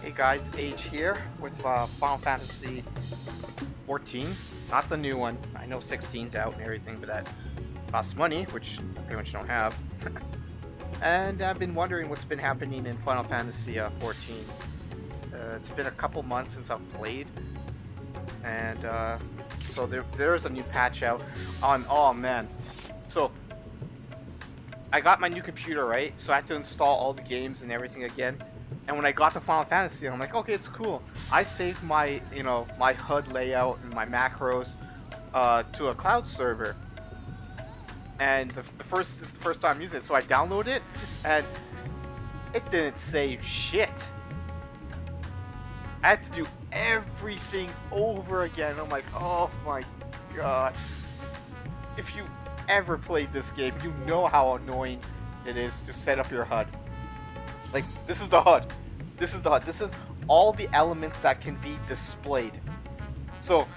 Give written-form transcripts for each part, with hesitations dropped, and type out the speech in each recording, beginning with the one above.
Hey guys, Age here with Final Fantasy 14. Not the new one. I know 16's out and everything, but that costs money, which I pretty much don't have. And I've been wondering what's been happening in Final Fantasy 14. It's been a couple months since I've played, and so there's a new patch out on. Oh man, so I got my new computer, right? So I had to install all the games and everything again. And when I got to Final Fantasy, I'm like, okay, it's cool. I saved my, my HUD layout and my macros to a cloud server. And this is the first time using it, so I downloaded it, and it didn't save shit. I had to do everything over again. I'm like, oh my god. If you ever played this game, you know how annoying it is to set up your HUD. Like, this is the HUD. This is the HUD. This is all the elements that can be displayed. So,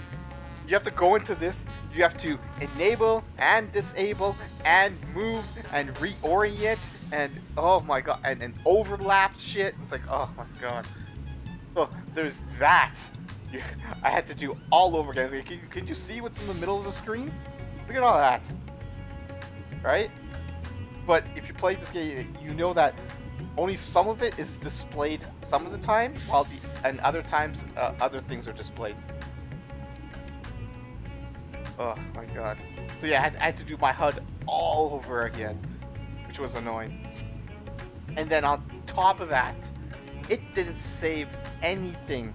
you have to go into this. You have to enable and disable and move and reorient and, oh my god, and overlap shit. It's like, oh my god. So, there's that. I had to do all over again. Can you see what's in the middle of the screen? Look at all that. Right? But if you play this game, you know that only some of it is displayed some of the time, while and other times other things are displayed. Oh my god. So yeah, I had to do my HUD all over again, which was annoying. And then on top of that, it didn't save anything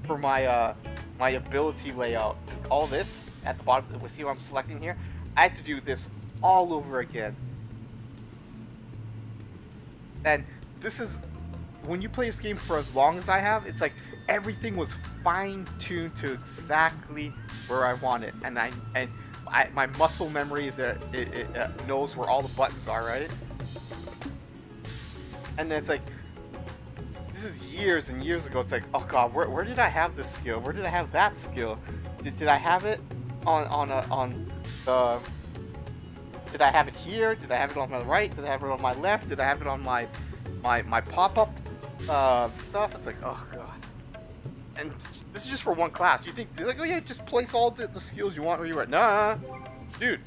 for my my ability layout. All this at the bottom, see what I'm selecting here? I had to do this all over again. And this is, when you play this game for as long as I have, it's like everything was fine-tuned to exactly where I want it. And my muscle memory is that it knows where all the buttons are, right? And then it's like, this is years and years ago. It's like, oh god, where did I have this skill? Where did I have that skill? Did I have it on the... Did I have it here? Did I have it on my right? Did I have it on my left? Did I have it on my pop-up stuff? It's like, oh god. And this is just for one class. You think, like, oh yeah, just place all the skills you want where you're at. Nah, dude.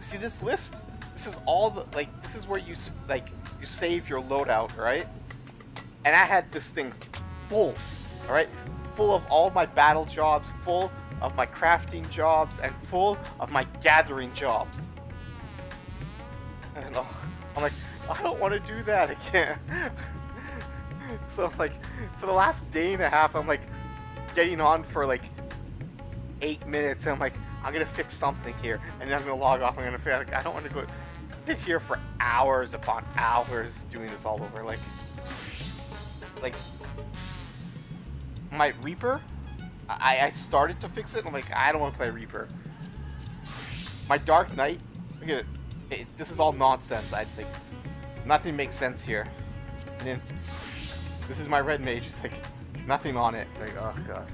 See this list? This is all the, like, this is where you save your loadout, right? And I had this thing full, alright? Full of all my battle jobs, full of my crafting jobs, and full of my gathering jobs. And I'm like, I don't want to do that again. So like, for the last day and a half, I'm like getting on for like 8 minutes, and I'm like, I'm gonna fix something here, and then I'm gonna log off. I'm gonna feel like I don't want to go sit here for hours upon hours doing this all over. Like my Reaper. I started to fix it, and I'm like, I don't want to play Reaper. My Dark Knight, look at it. This is all nonsense. I think nothing makes sense here. And then this is my Red Mage. It's like nothing on it. It's like, oh god.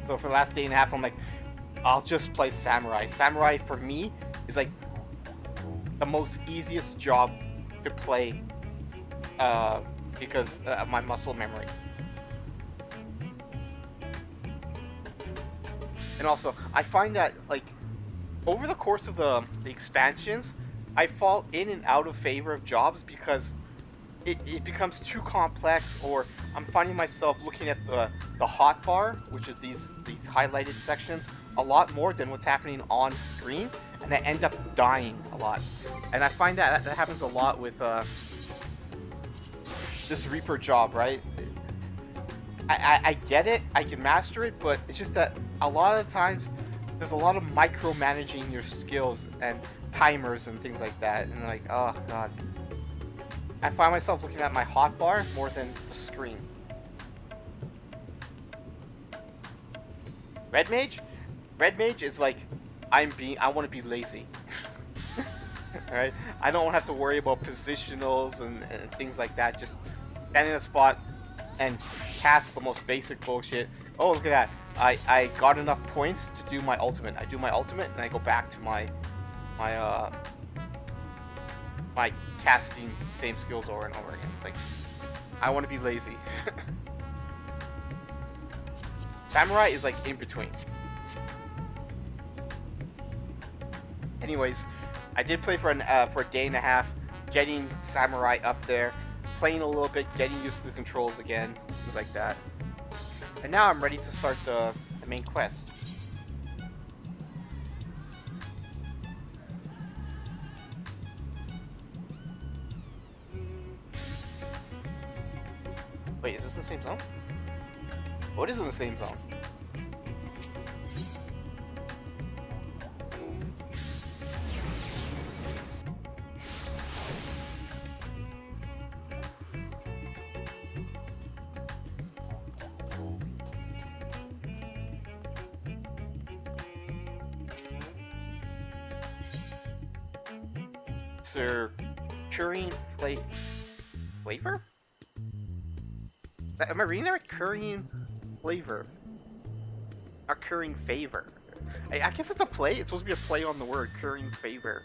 So for the last day and a half, I'm like, I'll just play Samurai. Samurai for me is like the most easiest job to play. Because of my muscle memory. And also, I find that, like, over the course of the expansions, I fall in and out of favor of jobs because it becomes too complex, or I'm finding myself looking at the hotbar, which is these highlighted sections, a lot more than what's happening on screen, and I end up dying a lot. And I find that happens a lot with this Reaper job, right? I get it, I can master it, but it's just that a lot of times there's a lot of micromanaging your skills and timers and things like that, and like, oh god. I find myself looking at my hotbar more than the screen. Red Mage? Red Mage is like, I want to be lazy. Alright? I don't have to worry about positionals and things like that. Just stand in a spot and cast the most basic bullshit. Oh, look at that. I got enough points to do my ultimate. I do my ultimate, and I go back to my casting same skills over and over again. It's like, I want to be lazy. Samurai is like in between. Anyways, I did play for a day and a half, getting Samurai up there, playing a little bit, getting used to the controls again, things like that. And now I'm ready to start the main quest. Wait, is this in the same zone? Oh, it is in the same zone. Sir, currying flavor? Am I reading that right? Currying flavor. Not currying favor. I guess it's a play. It's supposed to be a play on the word currying favor.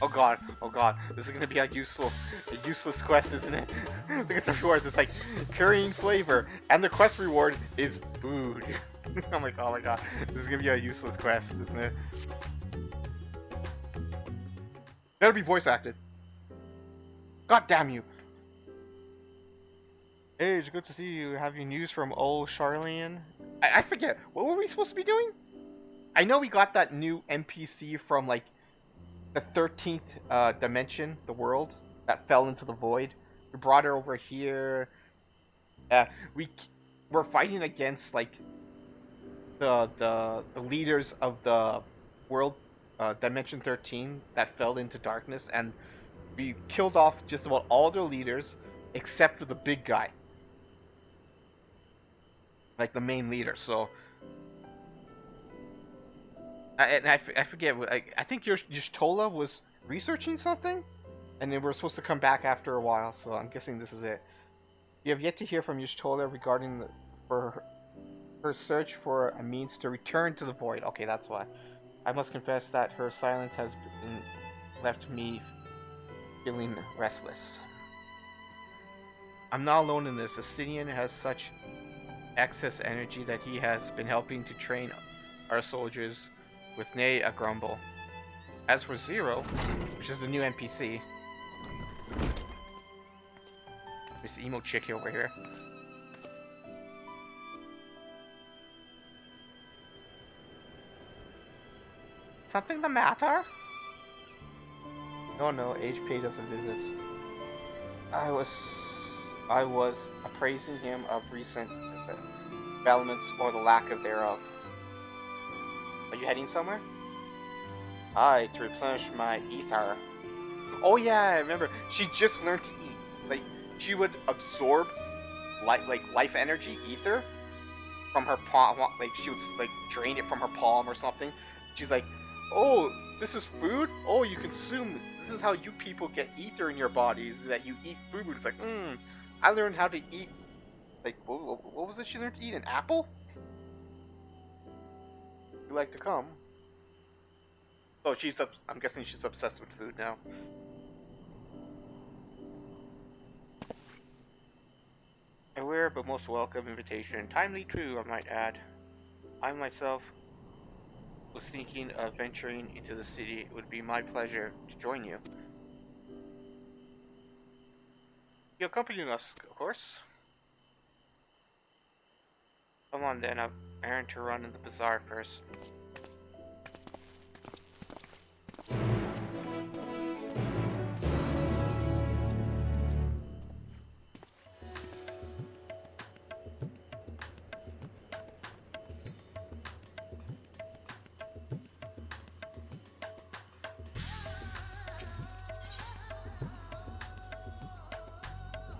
Oh god, oh god. This is gonna be a useless quest, isn't it? Look at the rewards. It's like currying flavor, and the quest reward is food. I'm like, oh my god, this is gonna be a useless quest, isn't it? Better be voice acted. God damn you. Hey, it's good to see you. Have you news from old Charlene? I forget. What were we supposed to be doing? I know we got that new NPC from, like, the 13th dimension, the world, that fell into the void. We brought her over here. We're fighting against, like, the leaders of the world, Dimension 13, that fell into darkness, and we killed off just about all their leaders, except for the big guy. Like, the main leader, so... I forget, I think Y'shtola was researching something, and then we're supposed to come back after a while, so I'm guessing this is it. You have yet to hear from Y'shtola regarding her search for a means to return to the void. Okay, that's why. I must confess that her silence has left me feeling restless. I'm not alone in this. Astidian has such excess energy that he has been helping to train our soldiers with nay a grumble. As for Zero, which is the new NPC, this emo chick over here. Something the matter? No, HP doesn't visit. I was appraising him of recent developments or the lack of thereof. Are you heading somewhere? Aye, to replenish my ether. Oh yeah, I remember. She just learned to eat. Like, she would absorb life energy, ether, from her palm. Like, she would like drain it from her palm or something. She's like, oh, this is food? Oh, you consume. This is how you people get ether in your bodies, that you eat food. It's like, I learned how to eat. Like, what was it she learned to eat? An apple? You like to come. Oh, I'm guessing she's obsessed with food now. A rare but most welcome invitation. Timely too, I might add. I myself was thinking of venturing into the city. It would be my pleasure to join you. You accompany us, of course. Come on then, I've errand to run in the bazaar first.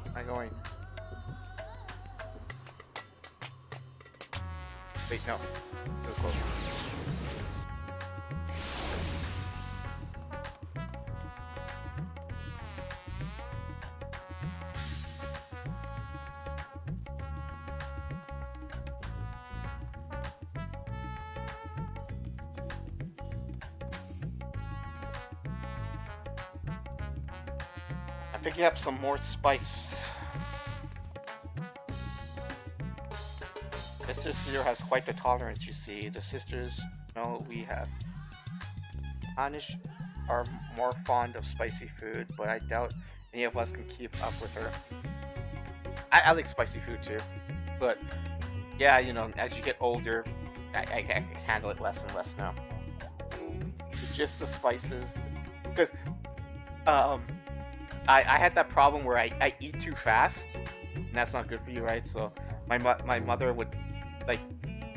Am I going? Wait, no. Too close. Picking up some more spice. Mr. Zero has quite the tolerance, you see. The sisters know what we have. Anish are more fond of spicy food, but I doubt any of us can keep up with her. I like spicy food too, but yeah, you know, as you get older, I can handle it less and less now. Just the spices, because I had that problem where I eat too fast, and that's not good for you, right? So my mother would like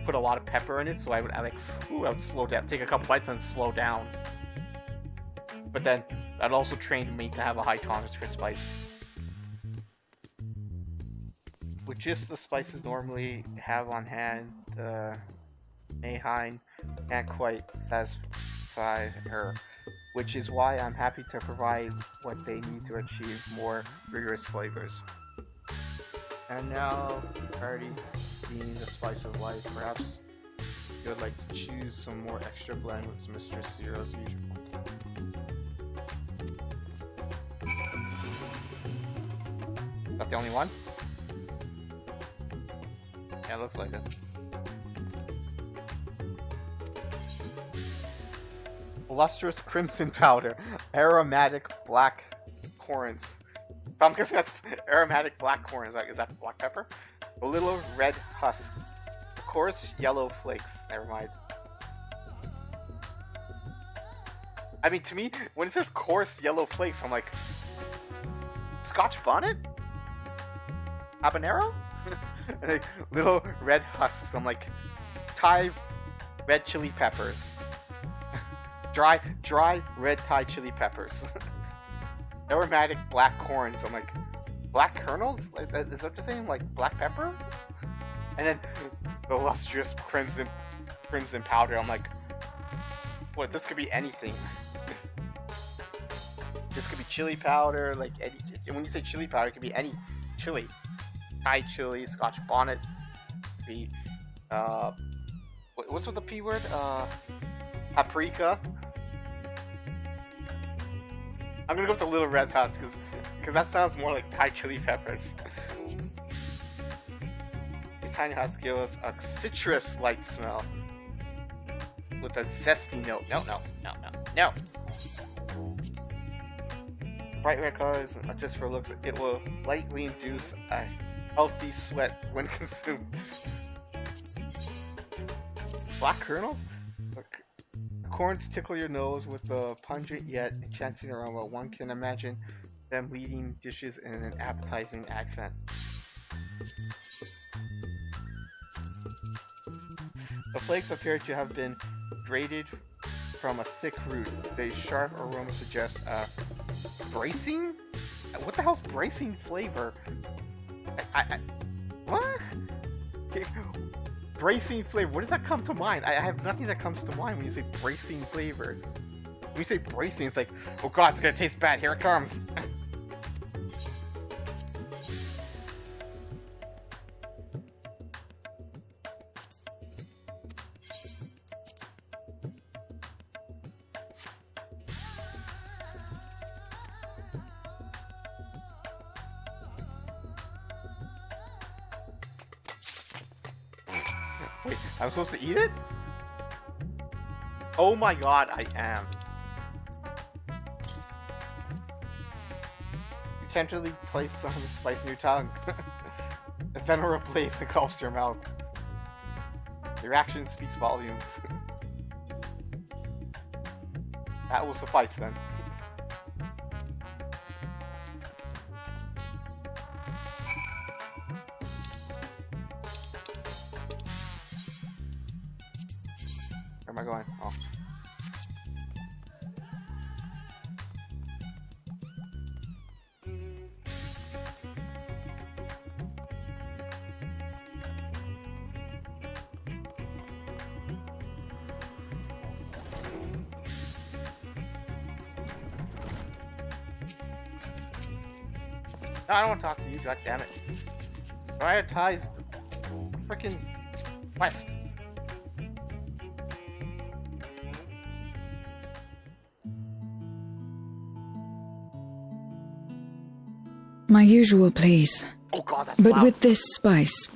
put a lot of pepper in it, so I would slow down, take a couple bites and slow down. But then that also trained me to have a high tolerance for spice. With just the spices normally have on hand, Mayheim can't quite satisfy her, which is why I'm happy to provide what they need to achieve more rigorous flavors. And now, already being the spice of life, perhaps you would like to choose some more extra blend with Mr. Zero's usual. Is that the only one? Yeah, it looks like it. Lustrous crimson powder, aromatic black corns. I'm guessing that's aromatic black corn. Is that black pepper? A little red husk. Coarse yellow flakes. Never mind. I mean, to me, when it says coarse yellow flakes, I'm like, Scotch bonnet? Habanero? And like, little red husks. I'm like, Thai red chili peppers. dry red Thai chili peppers. Aromatic black corns. I'm like, black kernels? Is that what you're saying? Like black pepper? And then the lustrous crimson powder. I'm like, what? This could be anything. This could be chili powder. Like any. When you say chili powder, it could be any chili. Thai chili, Scotch bonnet. Be what's with the P word? Paprika. I'm gonna go with the little red husk because that sounds more like Thai chili peppers. These tiny husks give us a citrus-like smell with a zesty note. No. Bright red colors, not just for looks. It will lightly induce a healthy sweat when consumed. Black kernel? Corns tickle your nose with the pungent yet enchanting aroma. One can imagine them leading dishes in an appetizing accent. The flakes appear to have been grated from a thick root. The sharp aroma suggests bracing? What the hell's bracing flavor? What? Bracing flavor. What does that come to mind? I have nothing that comes to mind when you say bracing flavor. When you say bracing, it's like, oh god, it's gonna taste bad. Here it comes. Wait, I'm supposed to eat it? Oh my god, I am. You tentatively place some of the spice in your tongue. The venom replaces and engulfs your mouth. Your reaction speaks volumes. That will suffice then. Where am I going? Oh. No, I don't want to talk to you, god damn it. Prioritize the freaking quest. My usual, please. Oh god, that's But loud. with this spice.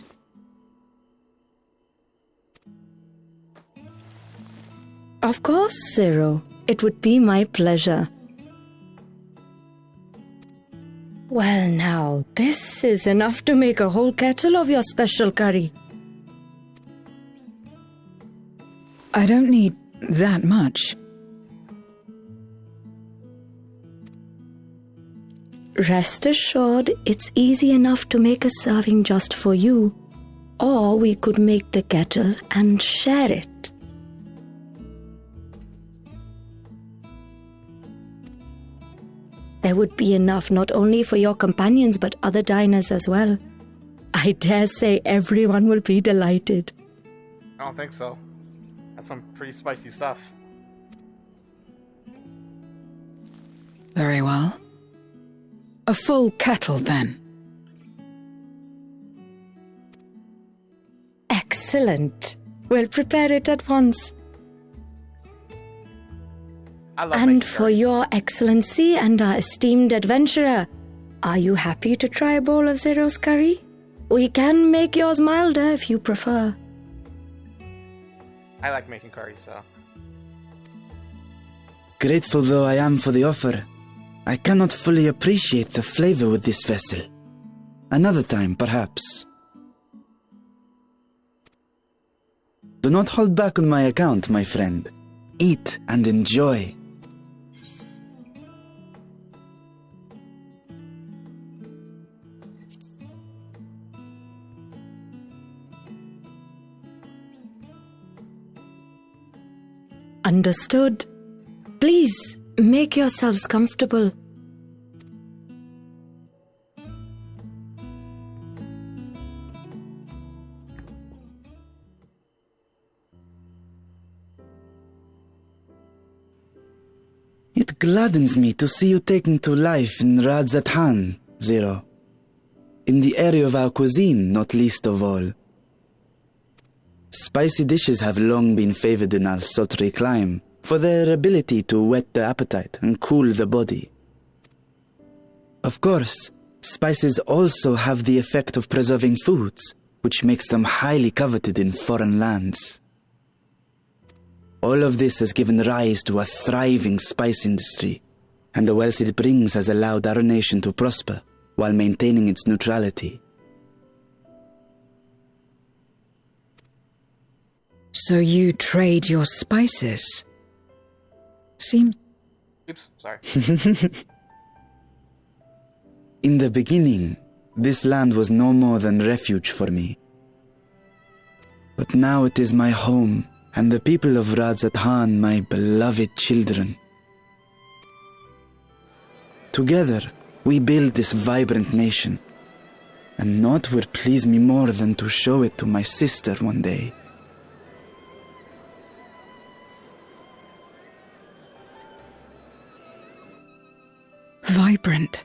Of course, Zero. It would be my pleasure. Well now, this is enough to make a whole kettle of your special curry. I don't need that much. Rest assured, it's easy enough to make a serving just for you. Or we could make the kettle and share it. There would be enough not only for your companions but other diners as well. I dare say everyone will be delighted. I don't think so. That's some pretty spicy stuff. Very well. A full kettle, then. Excellent. We'll prepare it at once. I love And making for curry. your excellency and our esteemed adventurer, are you happy to try a bowl of Zero's curry? We can make yours milder if you prefer. I like making curry, so... Grateful though I am for the offer, I cannot fully appreciate the flavor with this vessel. Another time, perhaps. Do not hold back on my account, my friend. Eat and enjoy. Understood. Please, make yourselves comfortable. It gladdens me to see you taking to life in Radzathan, Zero. In the area of our cuisine, not least of all. Spicy dishes have long been favored in our sultry clime for their ability to whet the appetite and cool the body. Of course, spices also have the effect of preserving foods, which makes them highly coveted in foreign lands. All of this has given rise to a thriving spice industry, and the wealth it brings has allowed our nation to prosper while maintaining its neutrality. So you trade your spices? Seems... Oops, sorry. In the beginning, this land was no more than refuge for me. But now it is my home, and the people of Radzathan my beloved children. Together, we build this vibrant nation, and naught would please me more than to show it to my sister one day. vibrant.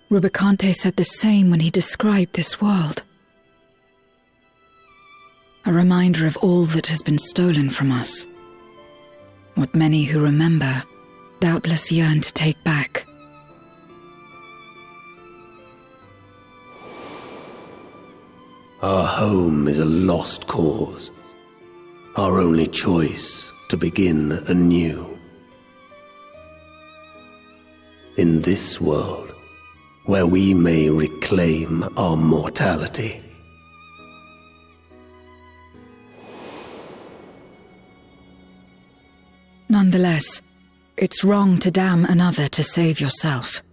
Rubicante said the same when he described this world. A reminder of all that has been stolen from us. What many who remember doubtless yearn to take back. Our home is a lost cause. Our only choice to begin anew. In this world, where we may reclaim our mortality. Nonetheless, it's wrong to damn another to save yourself,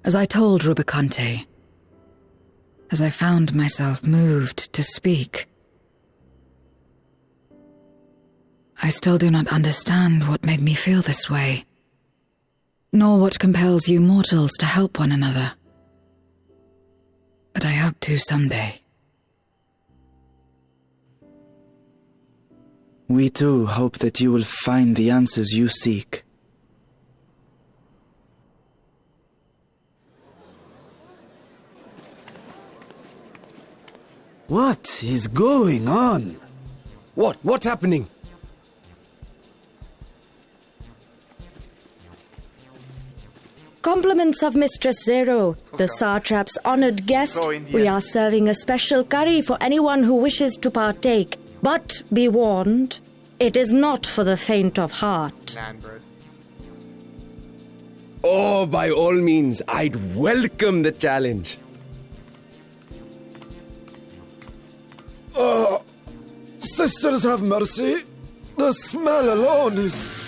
as I told Rubicante. As I found myself moved to speak. I still do not understand what made me feel this way, nor what compels you mortals to help one another. But I hope to someday. We too hope that you will find the answers you seek. What is going on? What's happening? compliments of Mistress Zero, the satrap's honored guest. Go Indian. We are serving a special curry for anyone who wishes to partake. But be warned, it is not for the faint of heart. Naan bread. Oh, by all means, I'd welcome the challenge. Sisters have mercy. The smell alone is...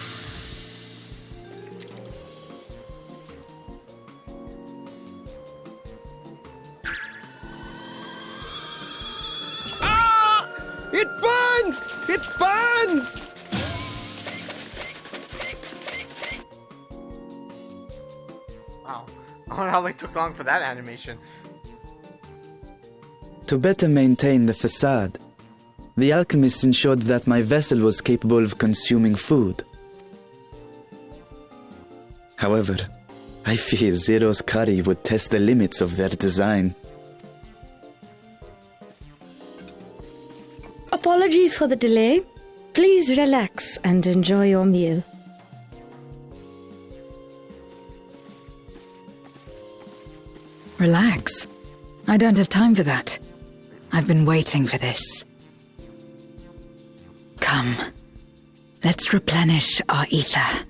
It burns! It burns! Wow. I wonder how they took long for that animation. To better maintain the facade, the alchemists ensured that my vessel was capable of consuming food. However, I fear Zero's curry would test the limits of their design. Apologies for the delay. Please relax and enjoy your meal. Relax. I don't have time for that. I've been waiting for this. Come, let's replenish our ether.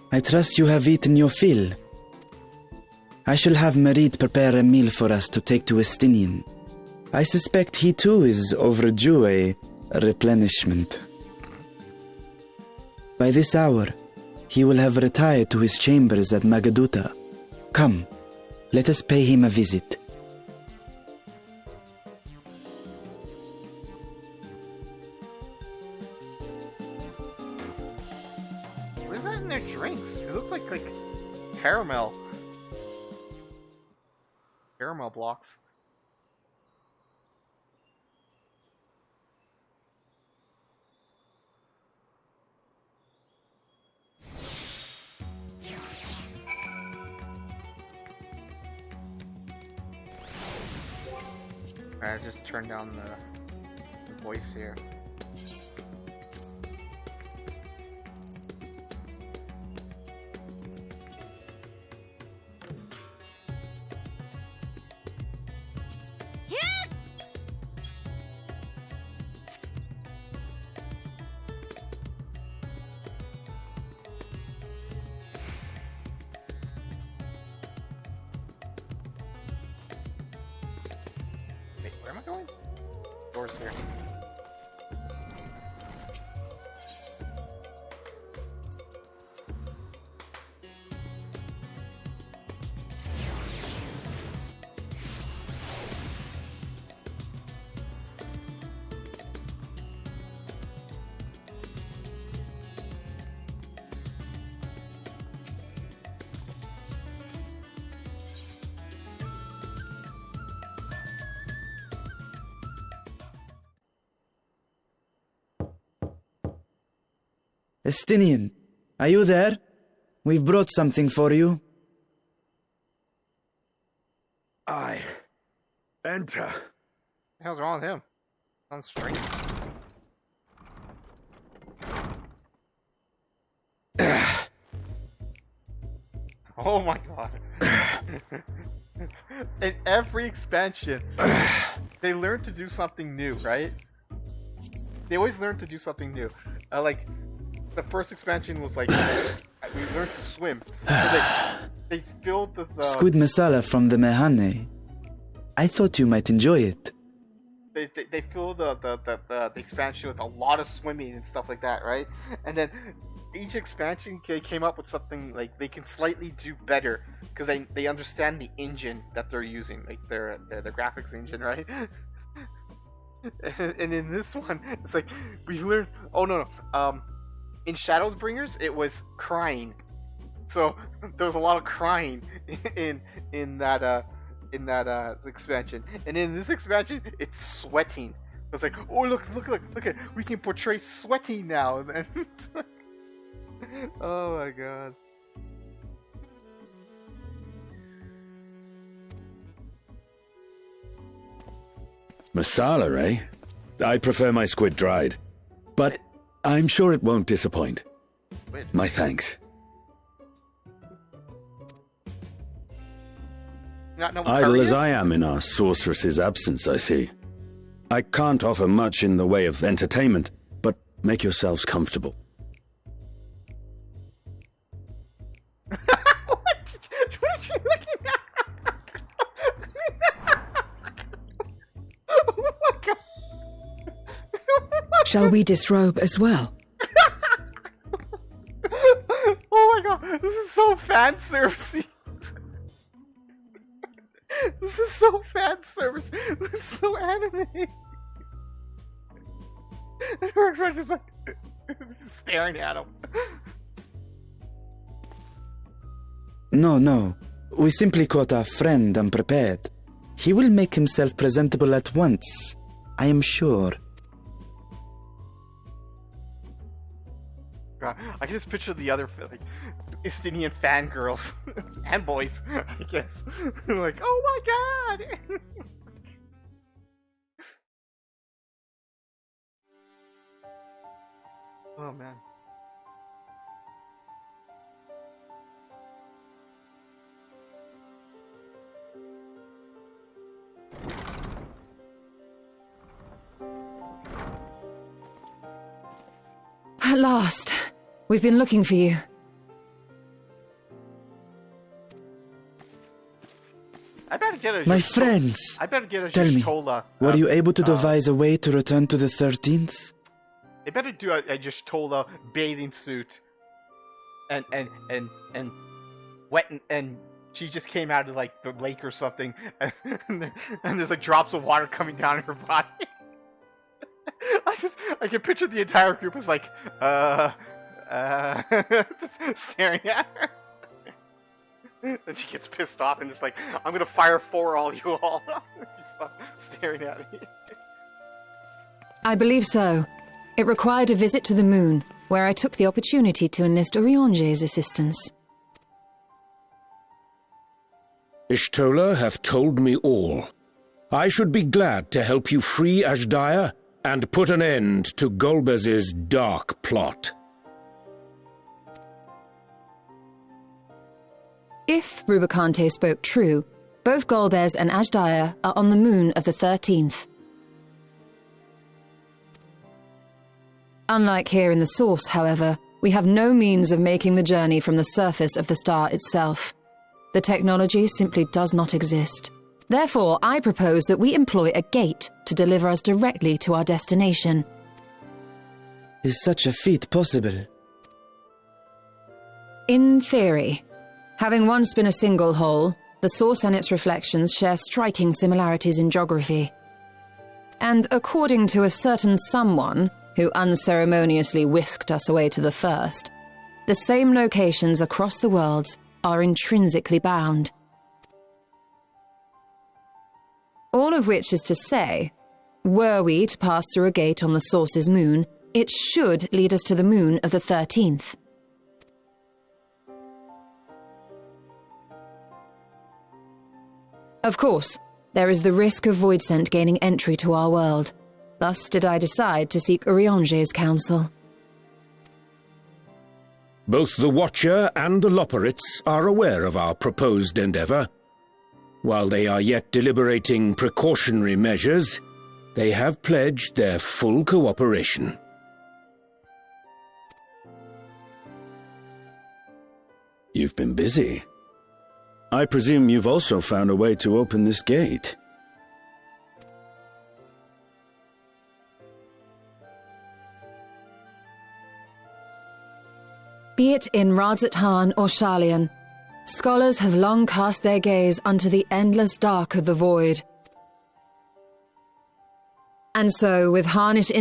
I trust you have eaten your fill. I shall have Merid prepare a meal for us to take to Estinian. I suspect he too is overdue a replenishment. By this hour, he will have retired to his chambers at Magaduta. Come, let us pay him a visit. What is that in their drinks? It looks like caramel. Caramel blocks. Alright, just turn down the voice here. Wait, where am I going? Doors here. Estinian, are you there? We've brought something for you. I enter. What the hell's wrong with him? Sounds strange. Oh my god. In every expansion, they learn to do something new, right? They always learn to do something new. Like, the first expansion was like, we learned to swim. So they filled the Squid masala from the Mehane. I thought you might enjoy it. They fill the expansion with a lot of swimming and stuff like that, right? And then each expansion came up with something like they can slightly do better because they understand the engine that they're using, like their graphics engine, right? And in this one, it's like we learned. Oh no. In Shadowsbringers, it was crying. So there was a lot of crying in that expansion, and in this expansion, it's sweating. It's like, oh look at, we can portray sweating now. And then oh my god. Masala, eh? I prefer my squid dried. But I'm sure it won't disappoint. My thanks. Not know what Idle curry as is? I am in our sorceress's absence, I see. I can't offer much in the way of entertainment, but make yourselves comfortable. What is she looking at? Oh my god. Shall we disrobe as well? Oh my god, this is so fan servicey. This is so fan service. This is so anime. And her friend is like just staring at him. No. We simply caught our friend unprepared. He will make himself presentable at once, I am sure. God, I can just picture the other like Estinian fangirls and boys, I guess. Like, oh my god! Oh man. At last. We've been looking for you. I better get a My friends, I better get a tell me, Y'shtola. were you able to devise a way to return to the 13th? They better do a Y'shtola bathing suit, and wet and she just came out of like the lake or something, and there's like drops of water coming down her body. I can picture the entire group as like, just staring at her. And she gets pissed off and just like, I'm gonna fire for all you all. She's staring at me. I believe so. It required a visit to the moon, where I took the opportunity to enlist Oriange's assistance. Y'shtola hath told me all. I should be glad to help you free Azhdaya and put an end to Golbez's dark plot. If Rubicante spoke true, both Golbez and Azhdaya are on the moon of the 13th. Unlike here in the source, however, we have no means of making the journey from the surface of the star itself. The technology simply does not exist. Therefore, I propose that we employ a gate to deliver us directly to our destination. Is such a feat possible? In theory. Having once been a single hole, the source and its reflections share striking similarities in geography. And according to a certain someone who unceremoniously whisked us away to the first, the same locations across the worlds are intrinsically bound. All of which is to say, were we to pass through a gate on the source's moon, it should lead us to the moon of the 13th. Of course, there is the risk of Voidsent gaining entry to our world. Thus did I decide to seek Oriange's counsel. Both the Watcher and the Loporrits are aware of our proposed endeavor. While they are yet deliberating precautionary measures, they have pledged their full cooperation. You've been busy. I presume you've also found a way to open this gate. Be it in Radzat-Han or Sharlayan, scholars have long cast their gaze unto the endless dark of the void. And so, with Harnish in